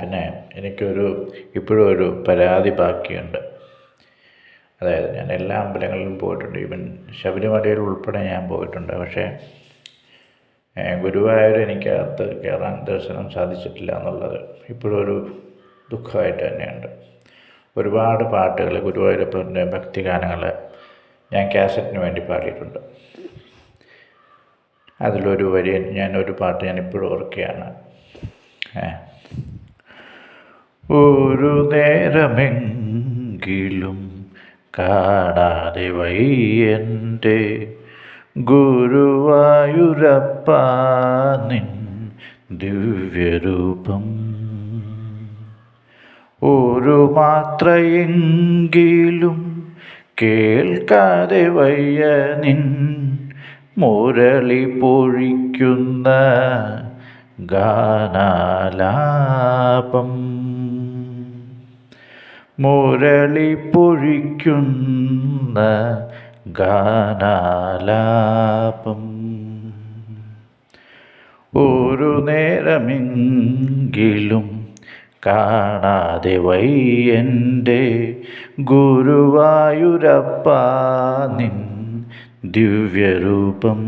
പിന്നെ എനിക്കൊരു ഇപ്പോഴും ഒരു പരാതി ബാക്കിയുണ്ട്. അതായത് ഞാൻ എല്ലാ അമ്പലങ്ങളിലും പോയിട്ടുണ്ട്. ഈവൻ ശബരിമലയിൽ ഉൾപ്പെടെ ഞാൻ പോയിട്ടുണ്ട്. പക്ഷേ ഗുരുവായൂർ എനിക്കകത്ത് കയറാൻ ദർശനം സാധിച്ചിട്ടില്ല എന്നുള്ളത് ഇപ്പോഴും ഒരു ദുഃഖമായിട്ട് തന്നെയുണ്ട്. ഒരുപാട് പാട്ടുകൾ ഗുരുവായൂരപ്പൻ്റെ ഭക്തിഗാനങ്ങൾ ഞാൻ കാസറ്റിന് വേണ്ടി പാടിയിട്ടുണ്ട്. അതിലൊരു വരി ഒരു പാട്ട് ഞാനിപ്പോഴും ഓർക്കുകയാണ്. ഒരു നേരമെങ്കിലും കാണാതെ വയ്യൻ്റെ ഗുരുവായൂരപ്പാ നിൻ ദിവ്യരൂപം. ഒരു മാത്രയെങ്കിലും കേൾക്കാതെ വയ്യ നിൻ മുരളി പൊഴിക്കുന്ന ഗാനാലാപം. മുരളി പൊഴിക്കുന്ന ഗാനാലാപം. ഒരു നേരമെങ്കിലും കാണാതെ വയ്യൻ്റെ ഗുരുവായൂരപ്പാ നിൻ ദിവ്യരൂപം.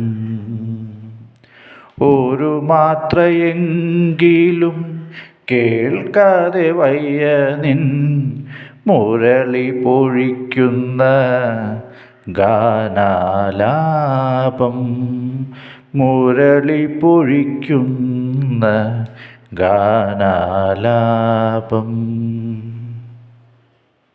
ഒരു മാത്രയെങ്കിലും കേൾക്കാതെ വയ്യ നിൻ മുരളി പൊഴിക്കുന്ന ഗാനാലാപം. മുരളി പൊഴിക്കുന്ന ഗാനാലാപം.